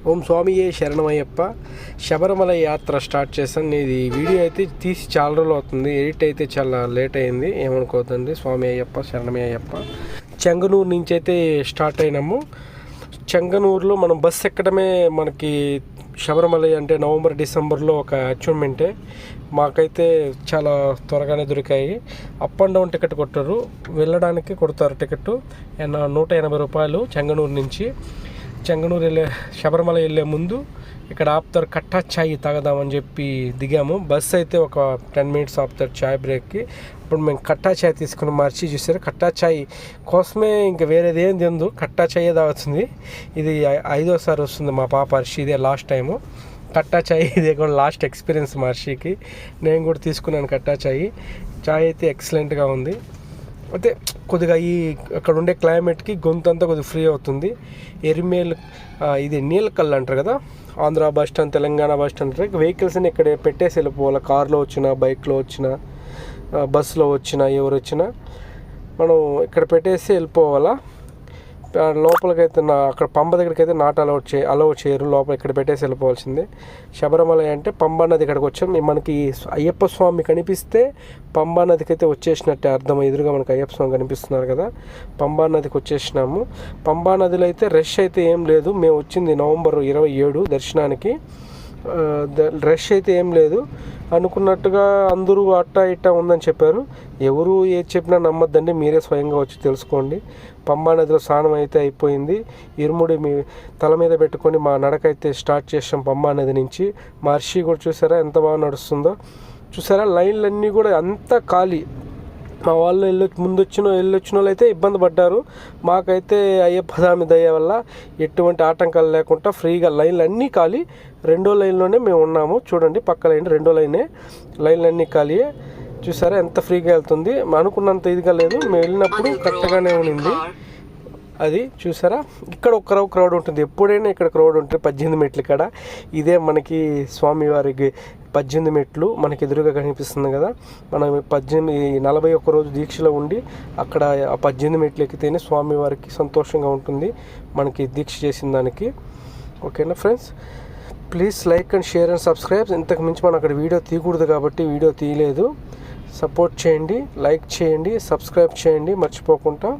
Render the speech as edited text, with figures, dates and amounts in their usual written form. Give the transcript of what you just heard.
ఓం స్వామియే శరణమయ్యప్ప. శబరిమల యాత్ర స్టార్ట్ చేశాను. ఇది వీడియో అయితే తీసి చాలా రోజులు అవుతుంది, ఎడిట్ అయితే చాలా లేట్ అయింది, ఏమనుకోవద్దండి. స్వామి అయ్యప్ప శరణమయ్యప్ప. చెంగనూరు నుంచి అయితే స్టార్ట్ అయినాము. చెంగనూరులో మనం బస్సు ఎక్కడమే మనకి శబరిమల అంటే నవంబర్ డిసెంబర్లో ఒక అచీవ్మెంటే. మాకైతే చాలా త్వరగానే దొరికాయి. అప్ అండ్ డౌన్ టికెట్ కొట్టారు, వెళ్ళడానికి కొడతారు టికెట్ 180 రూపాయలు. చెంగనూరు నుంచి చెంగనూరు శబరిమల వెళ్ళే ముందు ఇక్కడ ఆపుతారు, కట్టా ఛాయ్ తాగదామని చెప్పి దిగాము. బస్సు అయితే ఒక 10 మినిట్స్ ఆపుతారు ఛాయ్ బ్రేక్కి. అప్పుడు మేము కట్టా ఛాయ్ తీసుకుని మార్చి చూసారు. కట్టా ఛాయ్ కోసమే ఇంకా వేరేది ఏం తిందు, కట్టా ఛాయ్ తాగుతుంది. ఇది 5వసారి వస్తుంది మా పాప హర్షి, ఇదే లాస్ట్ టైము కట్టా ఛాయ్. ఇదే కూడా లాస్ట్ ఎక్స్పీరియన్స్ మా హర్షికి. నేను కూడా తీసుకున్నాను కట్టా ఛాయ్. ఛాయ్ అయితే ఎక్సలెంట్గా ఉంది. అయితే కొద్దిగా అక్కడ ఉండే క్లైమేట్కి గొంతు అంతా కొద్దిగా ఫ్రీ అవుతుంది. ఎరిమేల్ ఇది నీలకల్ అంటారు కదా, Andhra bus stand, Telangana bus stand అంటారు. వెహికల్స్ని ఇక్కడ పెట్టేసి వెళ్ళిపోవాలి. కార్లో వచ్చినా, బైక్లో వచ్చినా, బస్సులో వచ్చినా, ఎవరు వచ్చినా మనం ఇక్కడ పెట్టేసి వెళ్ళిపోవాలా. లోపలికైతే అక్కడ పంబ దగ్గరికి అయితే నాట్ అలౌ చేయరు, లోపల ఇక్కడ పెట్టేసి వెళ్ళిపోవాల్సిందే. శబరిమల అంటే పంబా నది ఇక్కడికి వచ్చాం. మనకి అయ్యప్ప స్వామి కనిపిస్తే పంబా నదికి అయితే వచ్చేసినట్టే అర్థం. ఎదురుగా మనకి అయ్యప్ప స్వామి కనిపిస్తున్నారు కదా, పంబా నదికి వచ్చేసినాము. పంబా నదిలో అయితే రష్ అయితే ఏం లేదు. మేము వచ్చింది నవంబర్ 27 దర్శనానికి. రష్ అయితే ఏం లేదు. అనుకున్నట్టుగా అందరూ అట్టా ఇట్టా ఉందని చెప్పారు. ఎవరు ఏది చెప్పినా నమ్మద్దండి, మీరే స్వయంగా వచ్చి తెలుసుకోండి. పంబా నదిలో స్నానం అయితే అయిపోయింది. ఇరుముడి మీ తల మీద పెట్టుకొని మా నడకైతే స్టార్ట్ చేసాం పంబా నది నుంచి. మా హర్షి కూడా చూసారా ఎంత బాగా నడుస్తుందో. చూసారా లైన్లన్నీ కూడా అంతా ఖాళీ. మా వాళ్ళు వెళ్ళొచ్చిన వాళ్ళు అయితే ఇబ్బంది పడ్డారు. మాకైతే అయ్యప్ప స్వామి దయ వల్ల ఎటువంటి ఆటంకాలు లేకుండా ఫ్రీగా లైన్లు అన్నీ ఖాళీ. 2వ లైన్లోనే మేము ఉన్నాము. చూడండి పక్క లైన్ 2వ లైనే, లైన్లన్నీ ఖాళీయే. చూసారా ఎంత ఫ్రీగా వెళ్తుంది. అనుకున్నంత ఇదిగా లేదు, మేము వెళ్ళినప్పుడు కరెక్ట్గానే ఉన్నింది. అది చూసారా, ఇక్కడ ఒక క్రౌడ్ ఉంటుంది, ఎప్పుడైనా ఇక్కడ క్రౌడ్ ఉంటుంది. 18 మెట్లు ఇక్కడ. ఇదే మనకి స్వామివారికి 18 మెట్లు మనకి ఎదురుగా కనిపిస్తుంది కదా. మనం 41 రోజు దీక్షలో ఉండి అక్కడ ఆ 18 మెట్లు ఎక్కితేనే స్వామివారికి సంతోషంగా ఉంటుంది, మనకి దీక్ష చేసిన దానికి. ఓకేనా friends, please like and share and subscribe. ఇంతకు మించి మనం అక్కడ వీడియో తీయకూడదు కాబట్టి వీడియో తీయలేదు. సపోర్ట్ చేయండి, లైక్ చేయండి, సబ్స్క్రైబ్ చేయండి మర్చిపోకుండా.